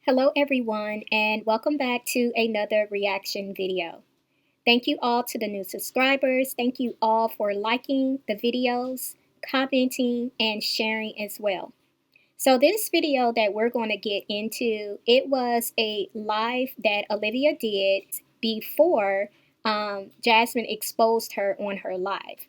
Hello everyone and welcome back to another reaction video. Thank you all to the new subscribers. Thank you all for liking the videos, commenting, and sharing as well. So this video that we're going to get into, it was a live that Olivia did before Jasmine exposed her on her live.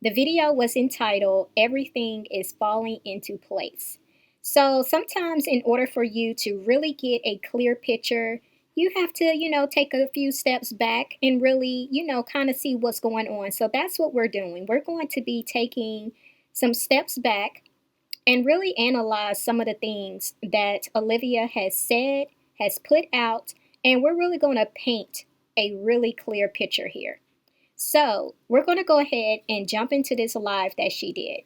The video was entitled, Everything is Falling into Place. So sometimes in order for you to really get a clear picture, you have to, take a few steps back and really, kind of see what's going on. So that's what we're doing. We're going to be taking some steps back and really analyze some of the things that Olivia has said, has put out, and we're really going to paint a really clear picture here. So we're going to go ahead and jump into this live that she did.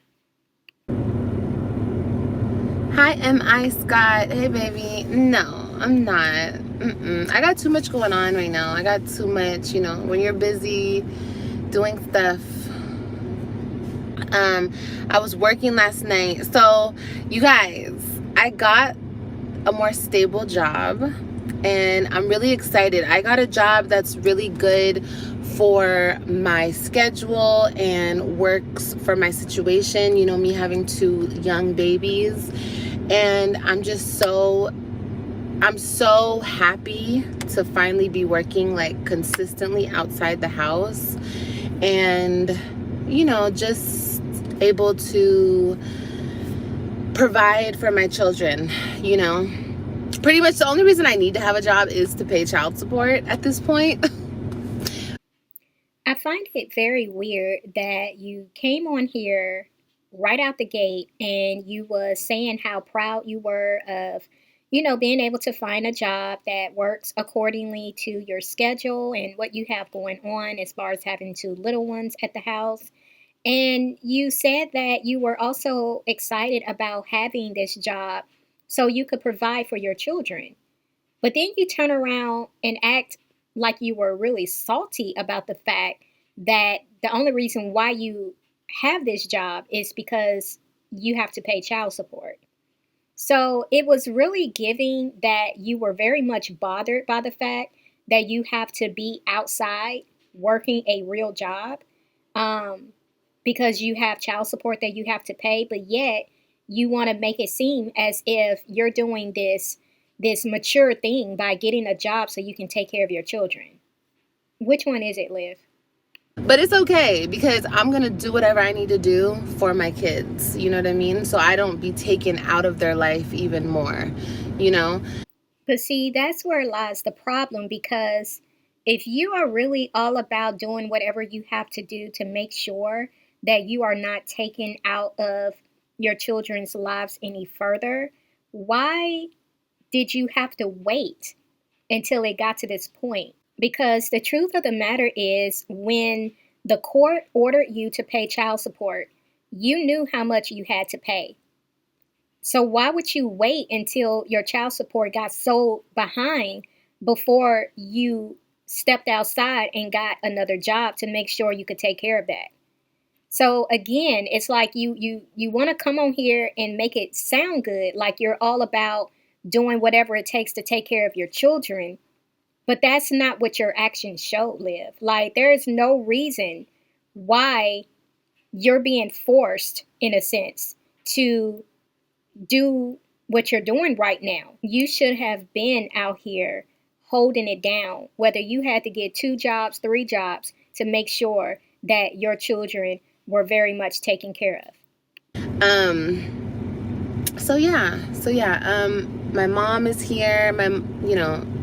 Hi, am I Scott? Hey, baby. No, I'm not. I got too much going on right now. I got too much, when you're busy doing stuff. I was working last night. So, you guys, I got a more stable job and I'm really excited. I got a job that's really good for my schedule and works for my situation, me having two young babies. And I'm so happy to finally be working like consistently outside the house and just able to provide for my children. Pretty much the only reason I need to have a job is to pay child support at this point. I find it very weird that you came on here right out the gate and you was saying how proud you were of, being able to find a job that works accordingly to your schedule and what you have going on as far as having two little ones at the house. And you said that you were also excited about having this job so you could provide for your children. But then you turn around and act like you were really salty about the fact that the only reason why you have this job is because you have to pay child support. So it was really giving that you were very much bothered by the fact that you have to be outside working a real job um, because you have child support that you have to pay, but yet you want to make it seem as if you're doing this mature thing by getting a job so you can take care of your children. Which one is it, Liv? But it's okay because I'm going to do whatever I need to do for my kids. You know what I mean? So I don't be taken out of their life even more, you know? But see, that's where lies the problem, because if you are really all about doing whatever you have to do to make sure that you are not taken out of your children's lives any further, why did you have to wait until it got to this point? Because the truth of the matter is, when the court ordered you to pay child support, you knew how much you had to pay. So why would you wait until your child support got so behind before you stepped outside and got another job to make sure you could take care of that? So again, it's like you want to come on here and make it sound good, like you're all about doing whatever it takes to take care of your children, but that's not what your actions show, Liv. Like, there is no reason why you're being forced, in a sense, to do what you're doing right now. You should have been out here holding it down, whether you had to get 2 jobs, 3 jobs to make sure that your children were very much taken care of. My mom is here.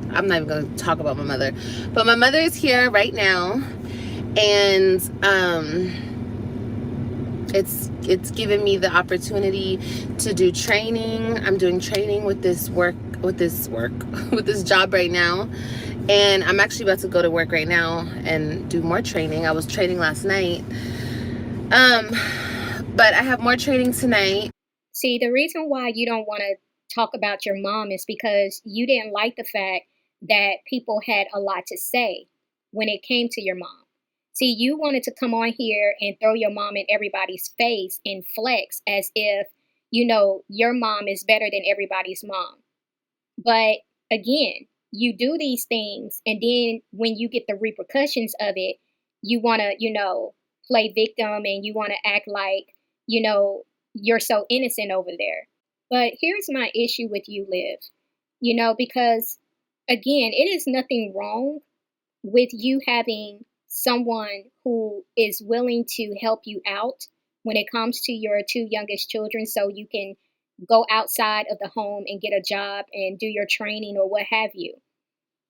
I'm not even going to talk about my mother, but my mother is here right now, and it's given me the opportunity to do training. I'm doing training with this with this job right now, and I'm actually about to go to work right now and do more training. I was training last night, but I have more training tonight. See, the reason why you don't want to talk about your mom is because you didn't like the fact that people had a lot to say when it came to your mom. See, you wanted to come on here and throw your mom in everybody's face and flex as if, your mom is better than everybody's mom. But again, you do these things, and then when you get the repercussions of it, you want to, play victim, and you want to act like, you know, you're so innocent over there. But here's my issue with you, Liv, because again, it is nothing wrong with you having someone who is willing to help you out when it comes to your two youngest children so you can go outside of the home and get a job and do your training or what have you.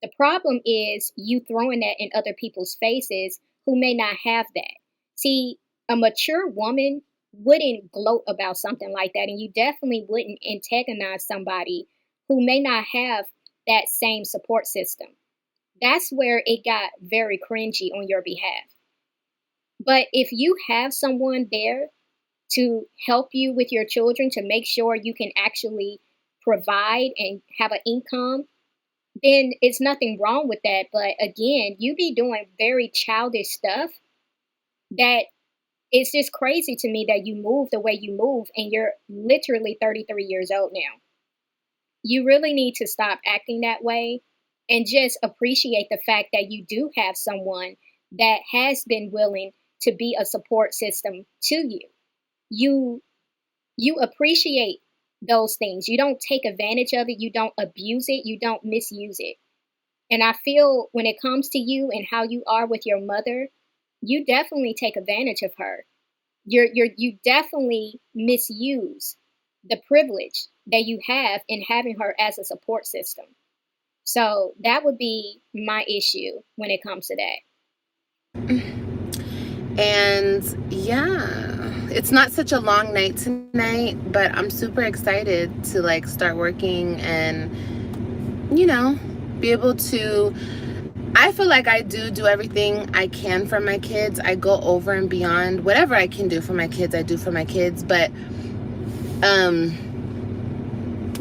The problem is you throwing that in other people's faces who may not have that. See, a mature woman wouldn't gloat about something like that, and you definitely wouldn't antagonize somebody who may not have that same support system. That's where it got very cringy on your behalf. But if you have someone there to help you with your children to make sure you can actually provide and have an income, then it's nothing wrong with that. But again, you be doing very childish stuff that it's just crazy to me that you move the way you move and you're literally 33 years old now. You really need to stop acting that way and just appreciate the fact that you do have someone that has been willing to be a support system to you. You you appreciate those things. You don't take advantage of it, you don't abuse it, you don't misuse it. And I feel when it comes to you and how you are with your mother, you definitely take advantage of her. You definitely misuse the privilege that you have in having her as a support system. So that would be my issue when it comes to that. And yeah, it's not such a long night tonight, but I'm super excited to like start working and, be able to. I feel like I do everything I can for my kids. I go over and beyond whatever I can do for my kids. I do for my kids, but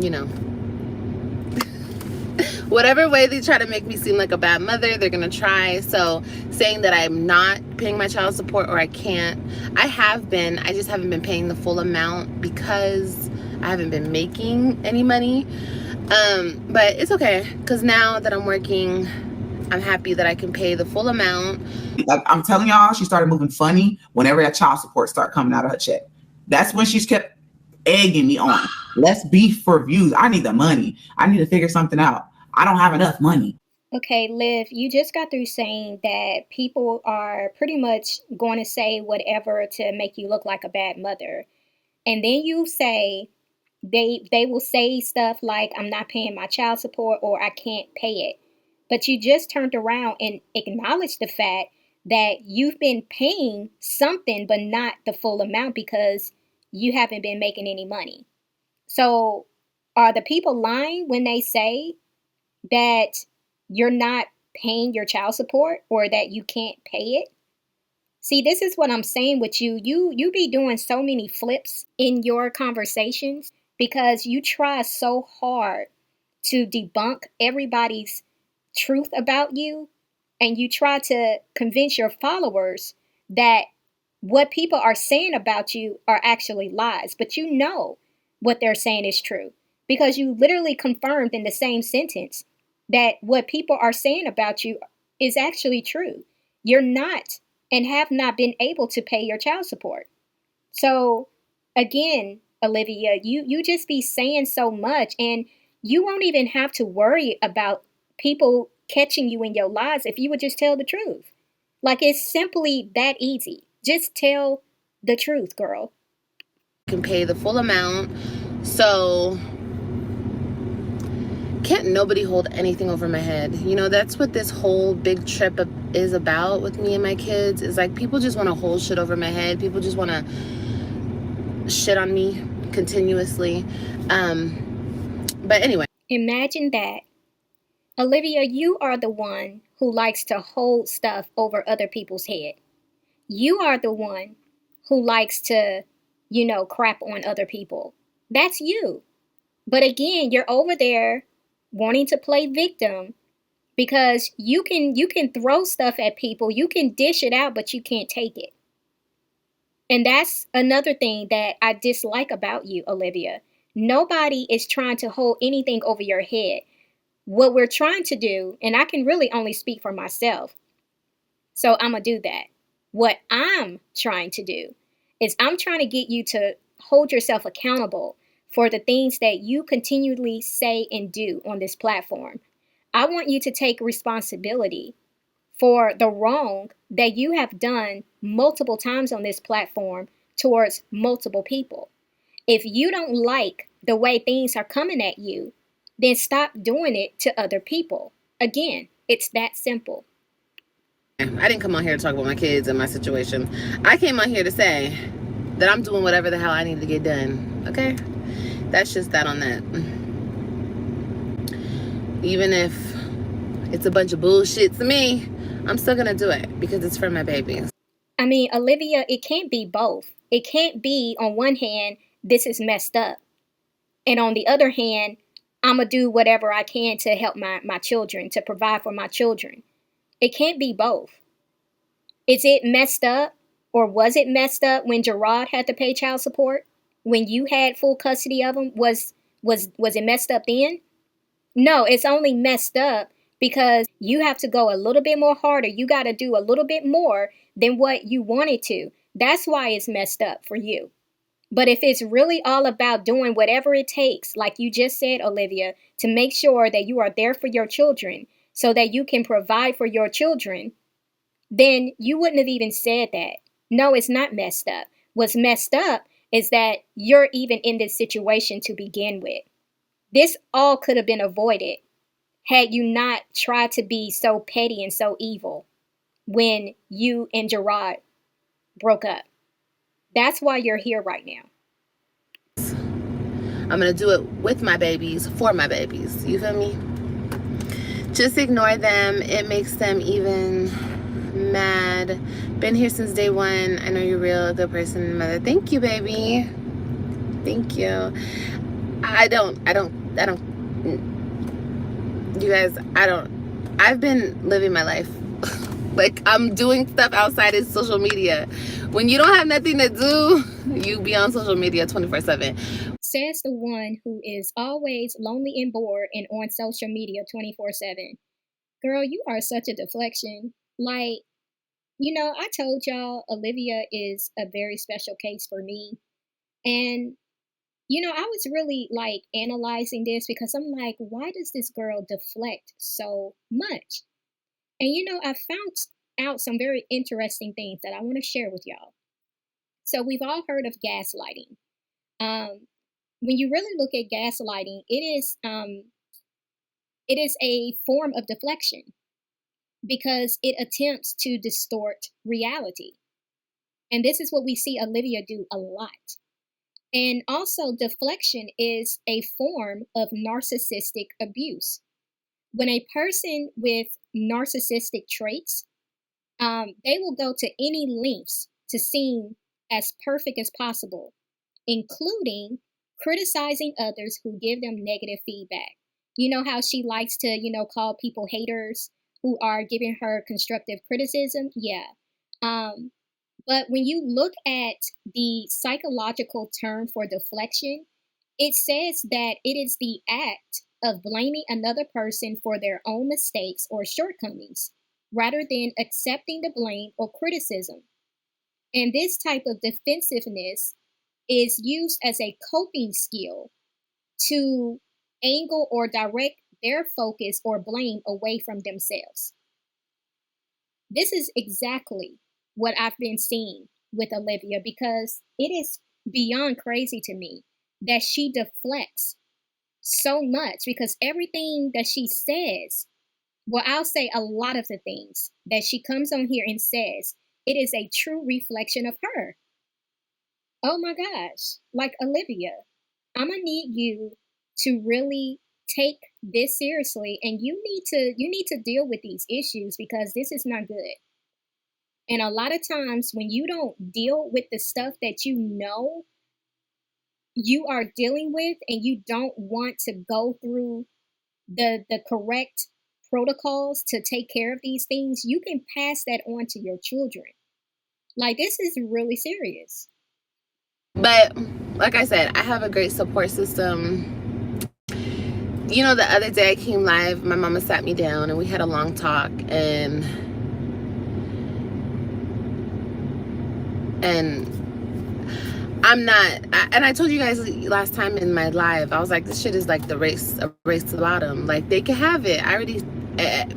you know, whatever way they try to make me seem like a bad mother, they're gonna try. So saying that I'm not paying my child support or I can't, I have been, I just haven't been paying the full amount because I haven't been making any money. But it's okay, because now that I'm working, I'm happy that I can pay the full amount. Like I'm telling y'all, she started moving funny whenever that child support started coming out of her check. That's when she's kept egging me on. Let's beef for views. I need the money. I need to figure something out. I don't have enough money. Okay, Liv, you just got through saying that people are pretty much going to say whatever to make you look like a bad mother. And then you say they will say stuff like I'm not paying my child support or I can't pay it. But you just turned around and acknowledged the fact that you've been paying something but not the full amount because you haven't been making any money. So are the people lying when they say that you're not paying your child support or that you can't pay it? See, this is what I'm saying with you. You be doing so many flips in your conversations because you try so hard to debunk everybody's truth about you, and you try to convince your followers that what people are saying about you are actually lies, but you know what they're saying is true because you literally confirmed in the same sentence that what people are saying about you is actually true. You're not and have not been able to pay your child support. So again, Olivia, you just be saying so much and you won't even have to worry about people catching you in your lies if you would just tell the truth. Like it's simply that easy. Just tell the truth, girl. Can pay the full amount. So can't nobody hold anything over my head. That's what this whole big trip is about with me and my kids, is like people just want to hold shit over my head. People just want to shit on me continuously. But anyway. Imagine that. Olivia, you are the one who likes to hold stuff over other people's head. You are the one who likes to, crap on other people. That's you. But again, you're over there wanting to play victim because you can throw stuff at people, you can dish it out, but you can't take it. And that's another thing that I dislike about you, Olivia. Nobody is trying to hold anything over your head. what we're trying to do, and I can really only speak for myself, so I'm going to do that. What I'm trying to do is I'm trying to get you to hold yourself accountable for the things that you continually say and do on this platform. I want you to take responsibility for the wrong that you have done multiple times on this platform towards multiple people. If you don't like the way things are coming at you, then stop doing it to other people. Again, it's that simple. I didn't come on here to talk about my kids and my situation. I came on here to say that I'm doing whatever the hell I need to get done. Okay? That's just that on that. Even if it's a bunch of bullshit to me, I'm still gonna do it because it's for my babies. I mean, Olivia, it can't be both. It can't be, on one hand, this is messed up, and on the other hand, I'm going to do whatever I can to help my children, to provide for my children. It can't be both. Is it messed up, or was it messed up when Gerard had to pay child support? When you had full custody of him, was it messed up then? No, it's only messed up because you have to go a little bit more harder. You got to do a little bit more than what you wanted to. That's why it's messed up for you. But if it's really all about doing whatever it takes, like you just said, Olivia, to make sure that you are there for your children so that you can provide for your children, then you wouldn't have even said that. No, it's not messed up. What's messed up is that you're even in this situation to begin with. This all could have been avoided had you not tried to be so petty and so evil when you and Gerard broke up. That's why you're here right now. I'm gonna do it with my babies, for my babies. You feel me? Just ignore them. It makes them even mad. Been here since day one. I know you're real, a good person, mother. Thank you, baby. Thank you. I don't. You guys, I've been living my life. Like, I'm doing stuff outside of social media. When you don't have nothing to do, you be on social media 24/7. Says the one who is always lonely and bored and on social media 24/7. Girl, you are such a deflection. Like, I told y'all Olivia is a very special case for me. And, I was really like analyzing this because I'm like, why does this girl deflect so much? And, I found out some very interesting things that I want to share with y'all. So, we've all heard of gaslighting. When you really look at gaslighting, it is a form of deflection because it attempts to distort reality. And this is what we see Olivia do a lot. And also, deflection is a form of narcissistic abuse. When a person with narcissistic traits, they will go to any lengths to seem as perfect as possible, including criticizing others who give them negative feedback. You know how she likes to, call people haters who are giving her constructive criticism? Yeah. But when you look at the psychological term for deflection, it says that it is the act of blaming another person for their own mistakes or shortcomings, rather than accepting the blame or criticism. And this type of defensiveness is used as a coping skill to angle or direct their focus or blame away from themselves. This is exactly what I've been seeing with Olivia because it is beyond crazy to me that she deflects so much because everything that she says, well, I'll say a lot of the things that she comes on here and says, it is a true reflection of her. Oh my gosh, like Olivia, I'm gonna need you to really take this seriously, and you need to deal with these issues because this is not good. And a lot of times when you don't deal with the stuff that you are dealing with and you don't want to go through the correct protocols to take care of these things, you can pass that on to your children. Like, this is really serious. But like I said, I have a great support system. You know, the other day I came live, my mama sat me down and we had a long talk, and I'm not, and I told you guys last time in my live, I was like, this shit is like a race to the bottom. Like, they can have it. I already,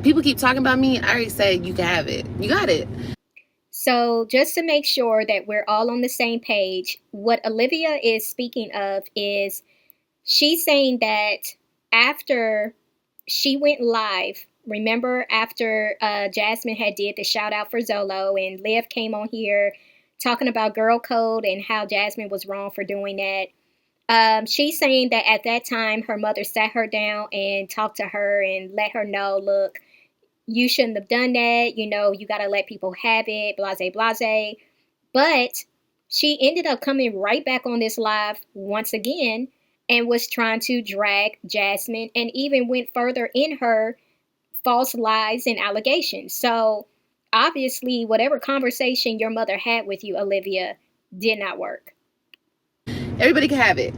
people keep talking about me. I already said, you can have it. You got it. So, just to make sure that we're all on the same page, what Olivia is speaking of is she's saying that after she went live, remember after Jasmine had did the shout out for Zolo and Liv came on here talking about girl code and how Jasmine was wrong for doing that. She's saying that at that time her mother sat her down and talked to her and let her know, look, you shouldn't have done that. You know, you got to let people have it, blase, blase. But she ended up coming right back on this live once again and was trying to drag Jasmine and even went further in her false lies and allegations. So obviously, whatever conversation your mother had with you, Olivia, did not work. Everybody can have it.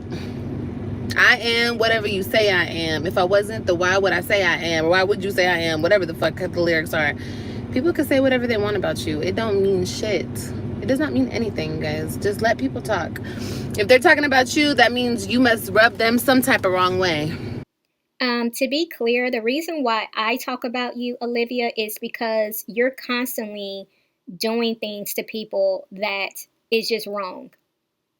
I am whatever you say I am. If I wasn't, the why would I say I am? Or why would you say I am? Whatever the fuck the lyrics are. People can say whatever they want about you. It don't mean shit. It does not mean anything, guys. Just let people talk. If they're talking about you, that means you must rub them some type of wrong way. To be clear, the reason why I talk about you, Olivia, is because you're constantly doing things to people that is just wrong.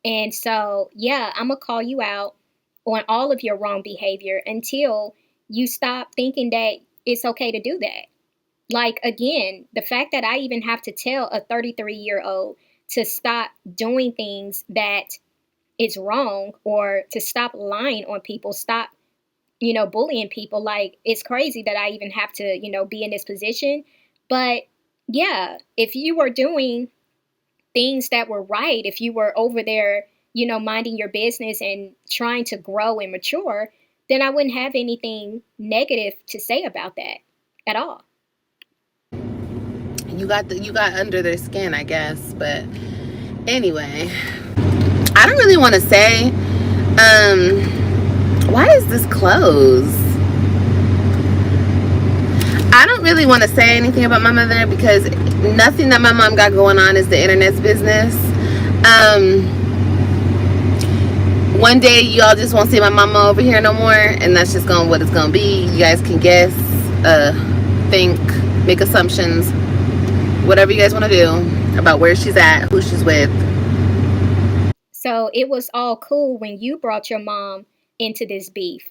And so, yeah, I'm going to call you out on all of your wrong behavior until you stop thinking that it's okay to do that. Like, again, the fact that I even have to tell a 33-year-old to stop doing things that is wrong or to stop lying on people, stop, bullying people. Like, it's crazy that I even have to, be in this position. But yeah, if you were doing things that were right, if you were over there, minding your business and trying to grow and mature, then I wouldn't have anything negative to say about that at all. You got under their skin, I guess. But anyway, I don't really want to say. Why is this closed? I don't really want to say anything about my mother because nothing that my mom got going on is the internet's business. One day y'all just won't see my mama over here no more, and that's just what it's gonna be. You guys can guess, think, make assumptions, whatever you guys want to do about where she's at, who she's with. So it was all cool when you brought your mom into this beef.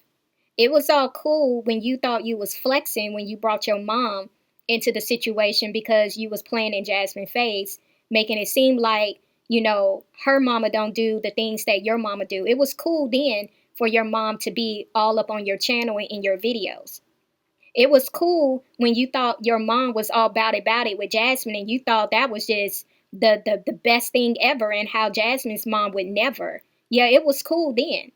It was all cool when you thought you was flexing when you brought your mom into the situation because you was playing in Jasmine's face, making it seem like, her mama don't do the things that your mama do. It was cool then for your mom to be all up on your channel and in your videos. It was cool when you thought your mom was all about it with Jasmine and you thought that was just the best thing ever and how Jasmine's mom would never. Yeah, it was cool then.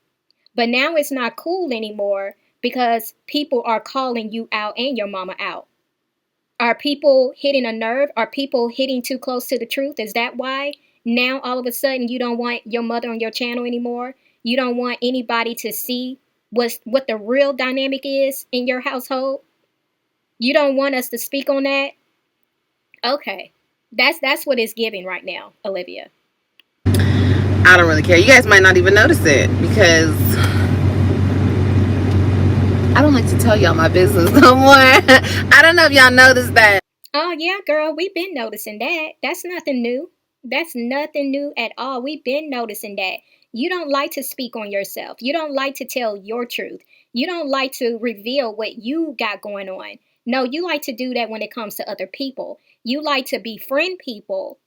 But now it's not cool anymore because people are calling you out and your mama out. Are people hitting a nerve? Are people hitting too close to the truth? Is that why now all of a sudden you don't want your mother on your channel anymore? You don't want anybody to see what the real dynamic is in your household? You don't want us to speak on that? Okay. That's what it's giving right now, Olivia. I don't really care. You guys might not even notice it because I don't like to tell y'all my business no more. I don't know if y'all noticed that. Oh, yeah, girl, we've been noticing that. That's nothing new. That's nothing new at all. We've been noticing that. You don't like to speak on yourself. You don't like to tell your truth. You don't like to reveal what you got going on. No, you like to do that when it comes to other people. You like to befriend people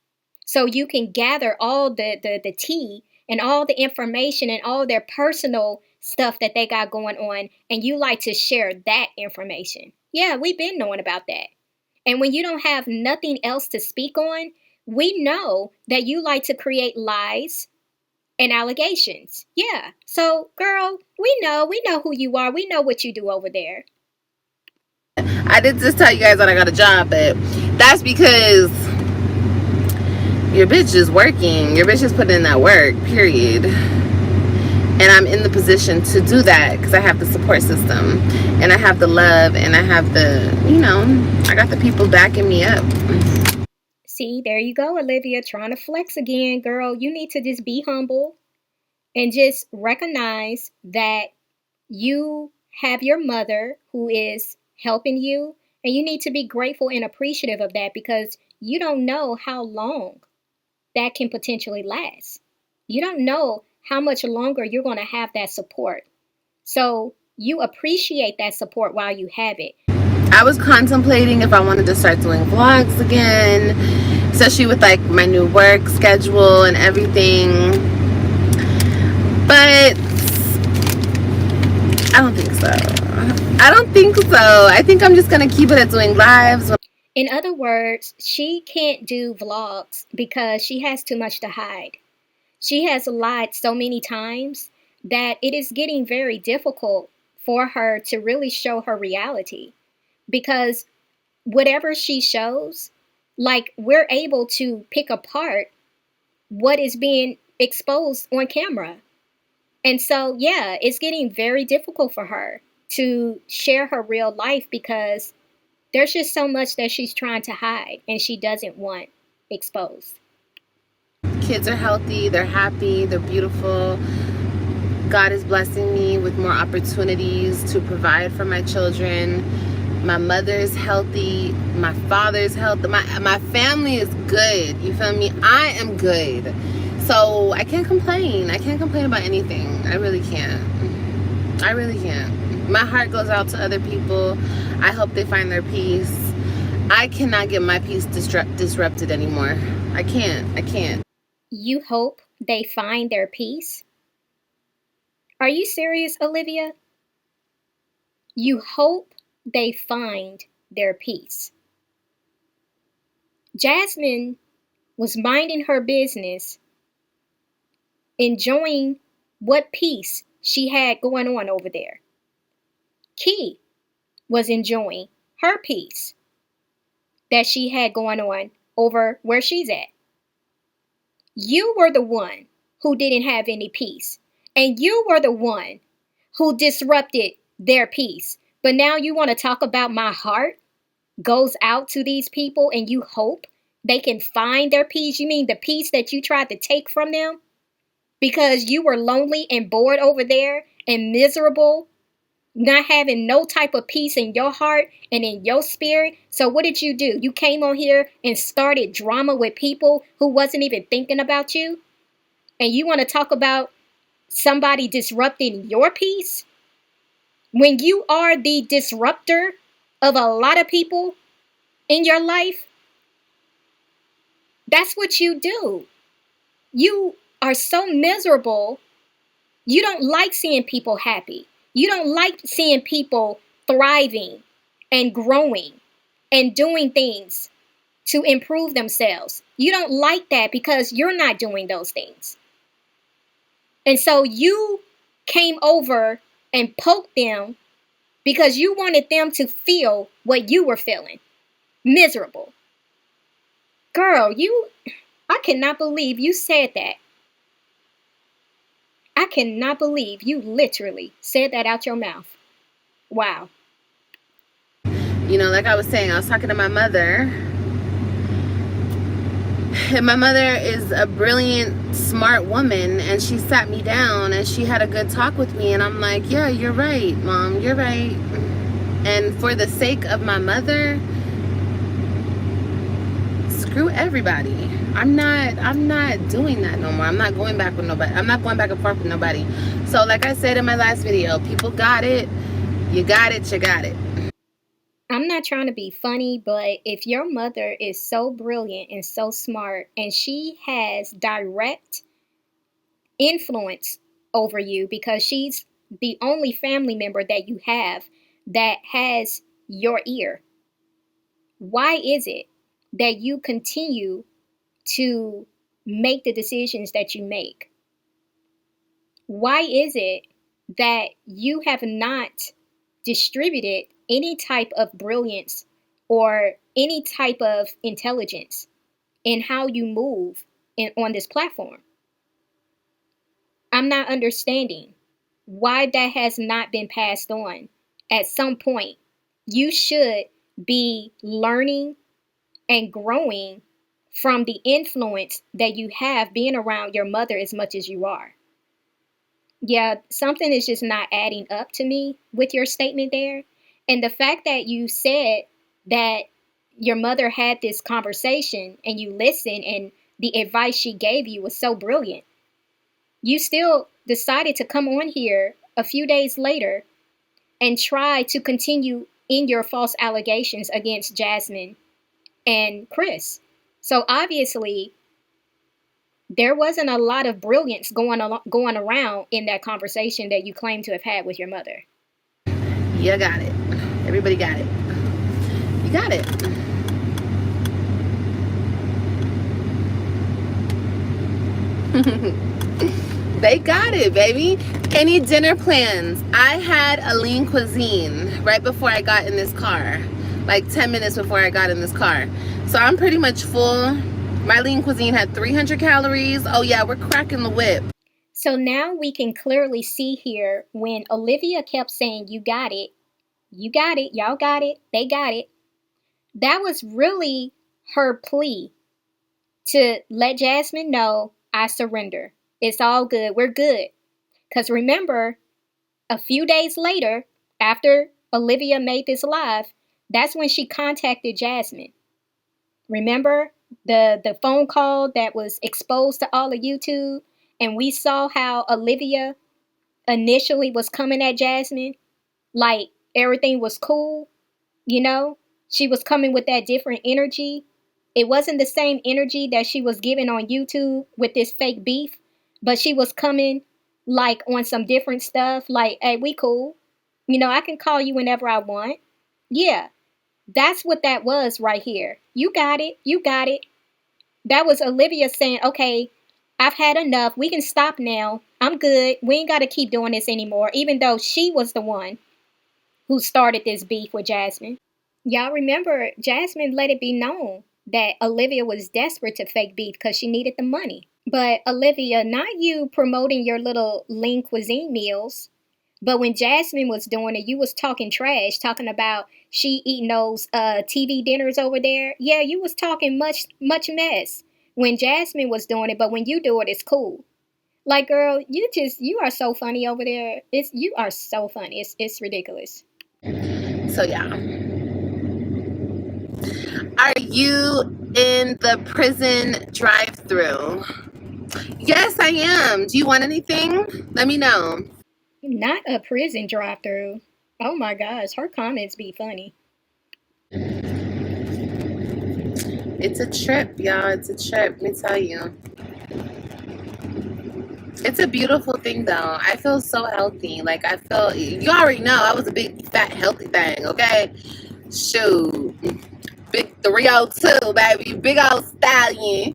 so you can gather all the tea and all the information and all their personal stuff that they got going on, and you like to share that information. Yeah, we've been knowing about that. And when you don't have nothing else to speak on, we know that you like to create lies and allegations. Yeah. So, girl, we know who you are. We know what you do over there. I did just tell you guys that I got a job, but that's because your bitch is working. Your bitch is putting in that work, period. And I'm in the position to do that because I have the support system and I have the love and I have the, I got the people backing me up. See, there you go, Olivia, trying to flex again. Girl, you need to just be humble and just recognize that you have your mother who is helping you, and you need to be grateful and appreciative of that because you don't know how long that can potentially last. You don't know how much longer you're going to have that support. So you appreciate that support while you have it. I was contemplating if I wanted to start doing vlogs again, especially with like my new work schedule and everything. But I don't think so. I think I'm just going to keep it at doing lives. In other words, she can't do vlogs because she has too much to hide. She has lied so many times that it is getting very difficult for her to really show her reality because whatever she shows, like we're able to pick apart what is being exposed on camera. And so, yeah, it's getting very difficult for her to share her real life because there's just so much that she's trying to hide and she doesn't want exposed. Kids are healthy, they're happy, they're beautiful. God is blessing me with more opportunities to provide for my children. My mother's healthy, my father's healthy, my family is good. You feel me? I am good. So I can't complain. I can't complain about anything. I really can't. I really can't. My heart goes out to other people. I hope they find their peace. I cannot get my peace disrupted anymore. I can't. You hope they find their peace? Are you serious, Olivia? You hope they find their peace. Jasmine was minding her business, enjoying what peace she had going on over there. Key was enjoying her peace that she had going on over where she's at. You were the one who didn't have any peace, and you were the one who disrupted their peace. But now you want to talk about my heart goes out to these people and you hope they can find their peace? You mean the peace that you tried to take from them because you were lonely and bored over there and miserable, not having no type of peace in your heart and in your spirit? So what did you do? You came on here and started drama with people who wasn't even thinking about you? And you want to talk about somebody disrupting your peace? When you are the disruptor of a lot of people in your life, that's what you do. You are so miserable. You don't like seeing people happy. You don't like seeing people thriving and growing and doing things to improve themselves. You don't like that because you're not doing those things. And so you came over and poked them because you wanted them to feel what you were feeling. Miserable. Girl, I cannot believe you said that. I cannot believe you literally said that out your mouth. Wow. Like I was saying, I was talking to my mother. And my mother is a brilliant, smart woman, and she sat me down and she had a good talk with me, and I'm like, yeah, you're right, Mom, you're right. And for the sake of my mother, screw everybody. I'm not doing that no more. I'm not going back with nobody. I'm not going back and forth with nobody. So like I said in my last video, people got it. You got it, you got it. I'm not trying to be funny, but if your mother is so brilliant and so smart and she has direct influence over you because she's the only family member that you have that has your ear, why is it that you continue to make the decisions that you make? Why is it that you have not distributed any type of brilliance or any type of intelligence in how you move on this platform? I'm not understanding. why that has not been passed on. At some point, you should be learning and growing from the influence that you have being around your mother as much as you are. Yeah, something is just not adding up to me with your statement there. And the fact that you said that your mother had this conversation and you listened and the advice she gave you was so brilliant. You still decided to come on here a few days later and try to continue in your false allegations against Jasmine and Chris. So obviously, there wasn't a lot of brilliance going around in that conversation that you claim to have had with your mother. You got it. Everybody got it. You got it. They got it, baby. Any dinner plans? I had a lean cuisine right before I got in this car. Like 10 minutes before I got in this car. So I'm pretty much full. My lean cuisine had 300 calories. Oh yeah, we're cracking the whip. So now we can clearly see here when Olivia kept saying, you got it, y'all got it, they got it. That was really her plea to let Jasmine know, I surrender. It's all good. We're good. Because remember, a few days later, after Olivia made this live, that's when she contacted Jasmine. Remember the phone call that was exposed to all of YouTube? And we saw how Olivia initially was coming at Jasmine like everything was cool, you know? She was coming with that different energy. It wasn't the same energy that she was giving on YouTube with this fake beef, but she was coming like on some different stuff, like, hey, we cool. You know, I can call you whenever I want. Yeah, that's what that was right here. You got it. You got it. That was Olivia saying, okay, I've had enough. We can stop now. I'm good. We ain't got to keep doing this anymore, even though she was the one who started this beef with Jasmine. Y'all remember, Jasmine let it be known that Olivia was desperate to fake beef because she needed the money. But Olivia, not you promoting your little lean cuisine meals, but when Jasmine was doing it, you was talking trash, talking about she eating those TV dinners over there. Yeah, you was talking much mess when Jasmine was doing it, but when you do it, it's cool. Like, girl, you are so funny over there. You are so funny. It's ridiculous. So yeah. Are you in the prison drive-thru? Yes, I am. Do you want anything? Let me know. Not a prison drive-thru. Oh my gosh, her comments be funny. It's a trip, y'all. It's a trip. Let me tell you. It's a beautiful thing, though. I feel so healthy. Like, I feel, you already know, I was a big, fat, healthy thing, okay? Shoot. Big 302, baby. Big old stallion.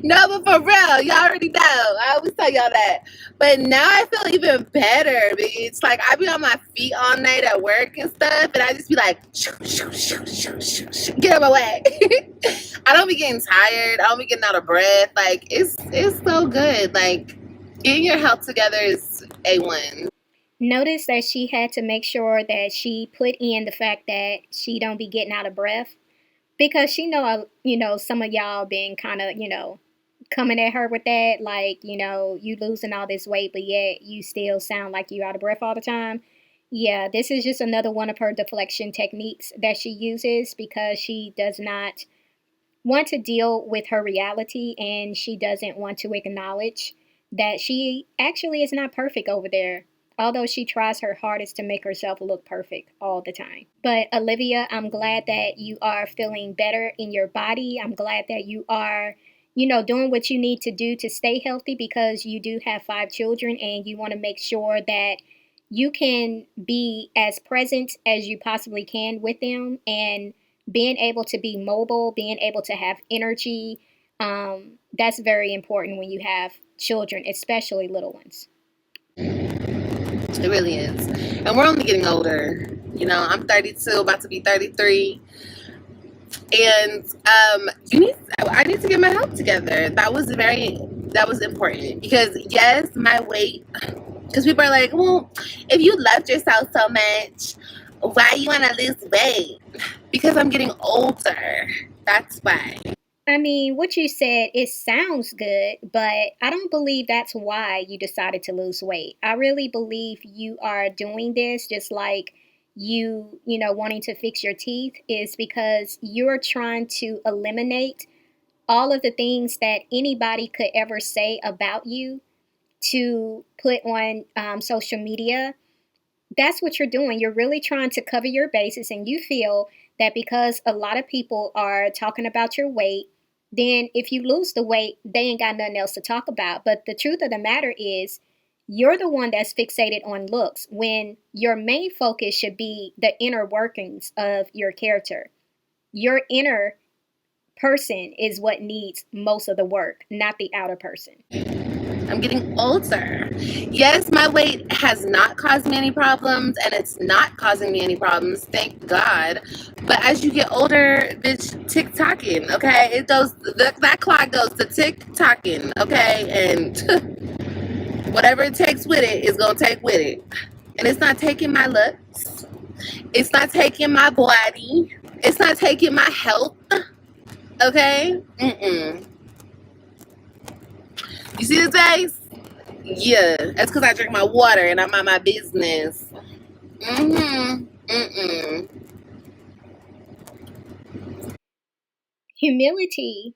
No, but for real, y'all already know. I always tell y'all that. But now I feel even better, bitch. Like, I be on my feet all night at work and stuff, and I just be like, shoo, shoo, shoo, shoo, shoo, shoo. Get out of my way. I don't be getting tired. I don't be getting out of breath. Like, it's so good. Like, getting your health together is A1. Notice that she had to make sure that she put in the fact that she don't be getting out of breath, because she know, some of y'all been kind of, coming at her with that, like, you losing all this weight, but yet you still sound like you out of breath all the time. Yeah, this is just another one of her deflection techniques that she uses because she does not want to deal with her reality, and she doesn't want to acknowledge that she actually is not perfect over there, although she tries her hardest to make herself look perfect all the time. But Olivia, I'm glad that you are feeling better in your body. I'm glad that you are, doing what you need to do to stay healthy, because you do have 5 children and you want to make sure that you can be as present as you possibly can with them, and being able to be mobile, being able to have energy. That's very important when you have children, especially little ones. It really is. And we're only getting older. I'm 32, about to be 33. And I need to get my health together. That was very That was important because yes, my weight. Because people are like, well, if you loved yourself so much, why you want to lose weight? Because I'm getting older. That's why. I mean, what you said, it sounds good, but I don't believe that's why you decided to lose weight. I really believe you are doing this just like wanting to fix your teeth is because you're trying to eliminate all of the things that anybody could ever say about you to put on social media. That's what you're doing. You're really trying to cover your bases, and you feel that because a lot of people are talking about your weight, then if you lose the weight, they ain't got nothing else to talk about. But the truth of the matter is, you're the one that's fixated on looks when your main focus should be the inner workings of your character. Your inner person is what needs most of the work, not the outer person. I'm getting older. Yes, my weight has not caused me any problems, and it's not causing me any problems, thank God. But as you get older, bitch, tick-tocking, okay? It goes, that clock goes to tick-tocking, okay? And whatever it takes with it is gonna take with it. And it's not taking my looks. It's not taking my body. It's not taking my health, okay? You see this face? Yeah, that's because I drink my water and I'm on my business. Humility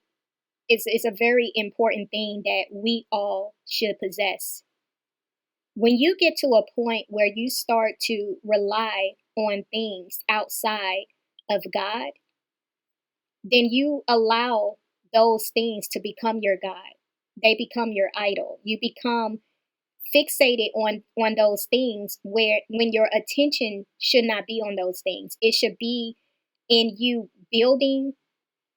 is a very important thing that we all should possess. When you get to a point where you start to rely on things outside of God, then you allow those things to become your God. They become your idol. You become fixated on those things where when your attention should not be on those things. It should be in you building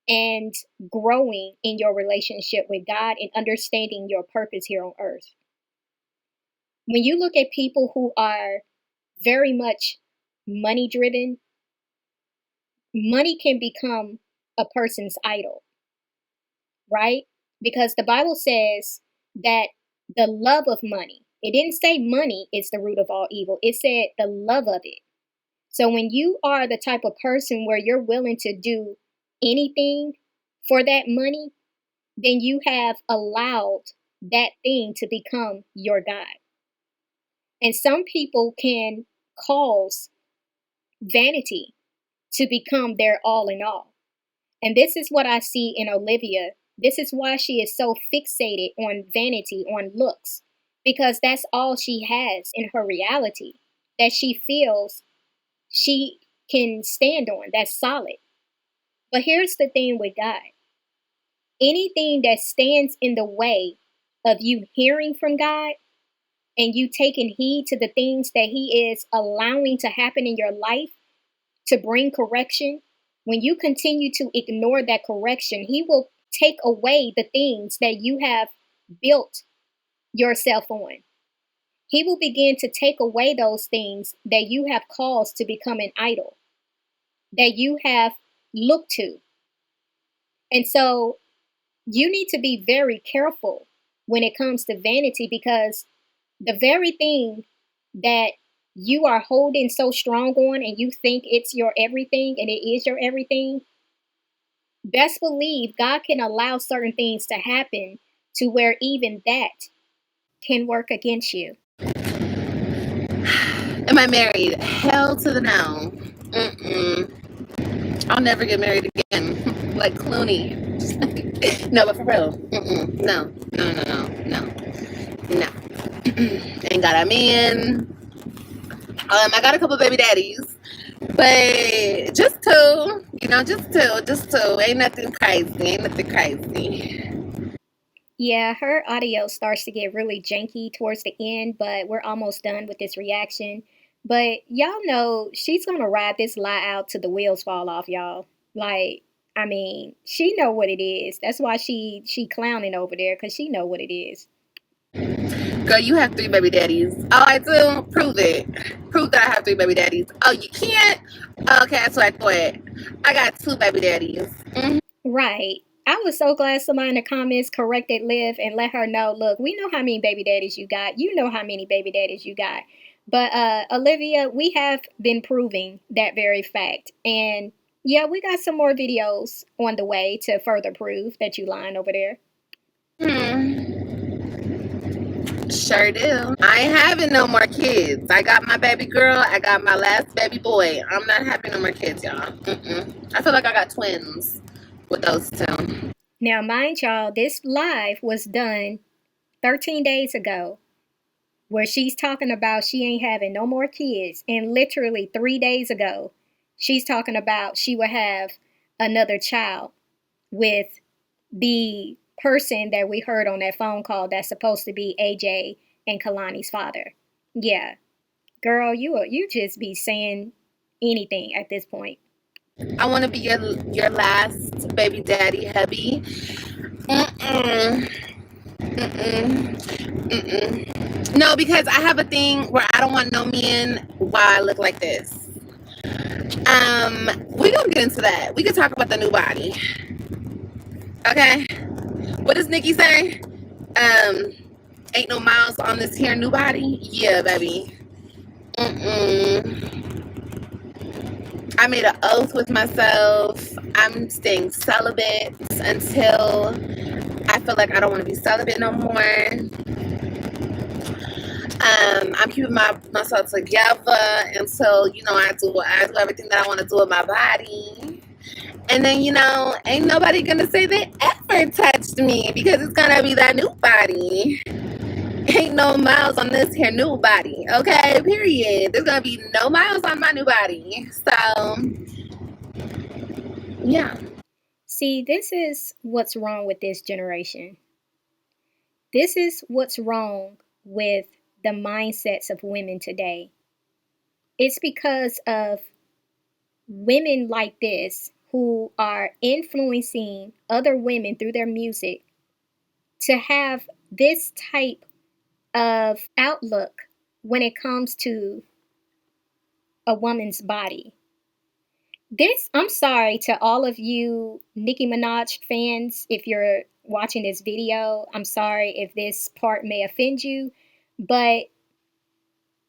and growing in your relationship with God and understanding your purpose here on earth. When you look at people who are very much money driven, money can become a person's idol, right? Because the Bible says that the love of money, it didn't say money is the root of all evil, it said the love of it. So when you are the type of person where you're willing to do anything for that money, then you have allowed that thing to become your God. And some people can cause vanity to become their all in all. And this is what I see in Olivia. This is why she is so fixated on vanity, on looks, because that's all she has in her reality that she feels she can stand on. That's solid. But here's the thing with God, anything that stands in the way of you hearing from God and you taking heed to the things that He is allowing to happen in your life to bring correction, when you continue to ignore that correction, He will take away the things that you have built yourself on. He will begin to take away those things that you have caused to become an idol, that you have looked to. And so you need to be very careful when it comes to vanity because the very thing that you are holding so strong on and you think it's your everything and it is your everything, best believe God can allow certain things to happen to where even that can work against you. Am I married? Hell to the no. I'll never get married again. Like Clooney. No, but for real. No. Ain't got a man. I got a couple baby daddies. But just two. Just two. Ain't nothing crazy. Yeah, her audio starts to get really janky towards the end, but we're almost done with this reaction. But y'all know she's gonna ride this lie out till the wheels fall off, y'all. Like, I mean, she know what it is. That's why she clowning over there, cause she know what it is. Girl, you have 3 baby daddies. Oh, I do? Prove it. Prove that I have 3 baby daddies. Oh, you can't? Okay, that's what I thought. I got 2 baby daddies. Right. I was so glad somebody in the comments corrected Liv and let her know, look, we know how many baby daddies you got. You know how many baby daddies you got. But Olivia, we have been proving that very fact. And yeah, we got some more videos on the way to further prove that you lying over there. Sure do. I ain't having no more kids. I got my baby girl. I got my last baby boy. I'm not having no more kids, y'all. I feel like I got twins with those two. Now, mind y'all, this live was done 13 days ago where she's talking about she ain't having no more kids. And literally 3 days ago, she's talking about she will have another child with the person that we heard on that phone call that's supposed to be AJ and Kalani's father. Yeah, girl, you just be saying anything at this point. I want to be your last baby daddy, hubby. No, because I have a thing where I don't want no men while I look like this. We gonna get into that. We can talk about the new body. Okay. What does Nikki say? Ain't no miles on this here new body. Yeah, baby. I made an oath with myself. I'm staying celibate until I feel like I don't want to be celibate no more. I'm keeping myself together until, I do everything that I want to do with my body. And then, ain't nobody gonna say they ever touched me because it's gonna be that new body. Ain't no miles on this here new body, okay? Period. There's gonna be no miles on my new body. So, yeah. See, this is what's wrong with this generation. This is what's wrong with the mindsets of women today. It's because of women like this who are influencing other women through their music to have this type of outlook when it comes to a woman's body. I'm sorry to all of you Nicki Minaj fans if you're watching this video. I'm sorry if this part may offend you, but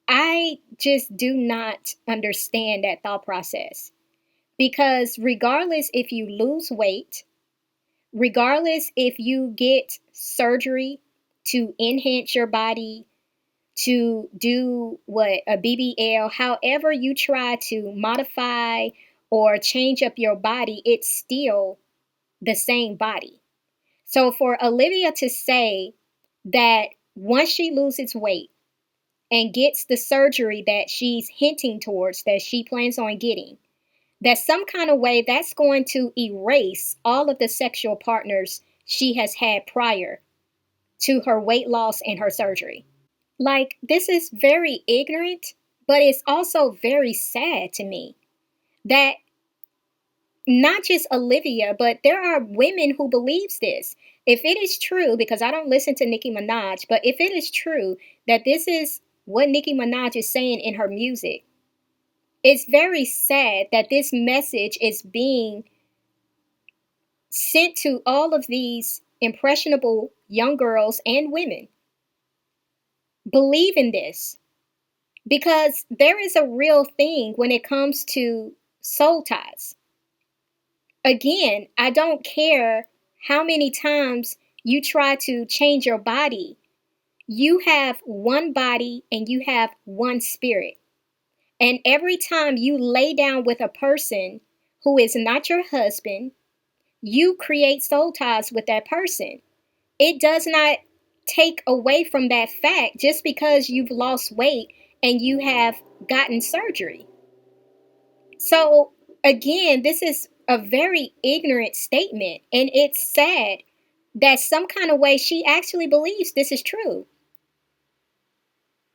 I just do not understand that thought process. Because regardless if you lose weight, regardless if you get surgery to enhance your body, to do what a BBL, however you try to modify or change up your body, it's still the same body. So for Olivia to say that once she loses weight and gets the surgery that she's hinting towards, that she plans on getting, that some kind of way that's going to erase all of the sexual partners she has had prior to her weight loss and her surgery. Like, this is very ignorant, but it's also very sad to me that not just Olivia, but there are women who believes this. If it is true, because I don't listen to Nicki Minaj, but if it is true that this is what Nicki Minaj is saying in her music, it's very sad that this message is being sent to all of these impressionable young girls and women. Believe in this, because there is a real thing when it comes to soul ties. Again, I don't care how many times you try to change your body. You have one body and you have one spirit. And every time you lay down with a person who is not your husband, you create soul ties with that person. It does not take away from that fact just because you've lost weight and you have gotten surgery. So, again, this is a very ignorant statement, and it's sad that some kind of way she actually believes this is true.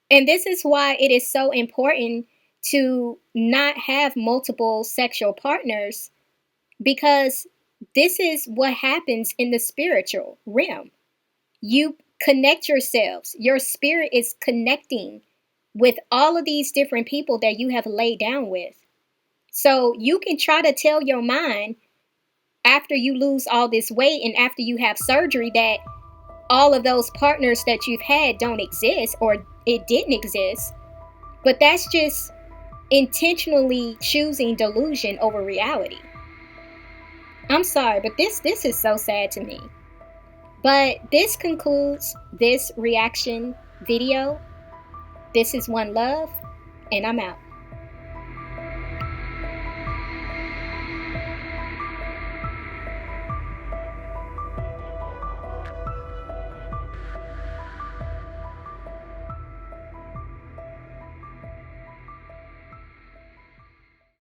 And this is why it is so important to not have multiple sexual partners, because this is what happens in the spiritual realm. You connect yourselves. Your spirit is connecting with all of these different people that you have laid down with. So you can try to tell your mind, after you lose all this weight and after you have surgery that all of those partners that you've had don't exist or it didn't exist. But that's just intentionally choosing delusion over reality. I'm sorry, but this is so sad to me. But this concludes this reaction video. This is OneLove, and I'm out.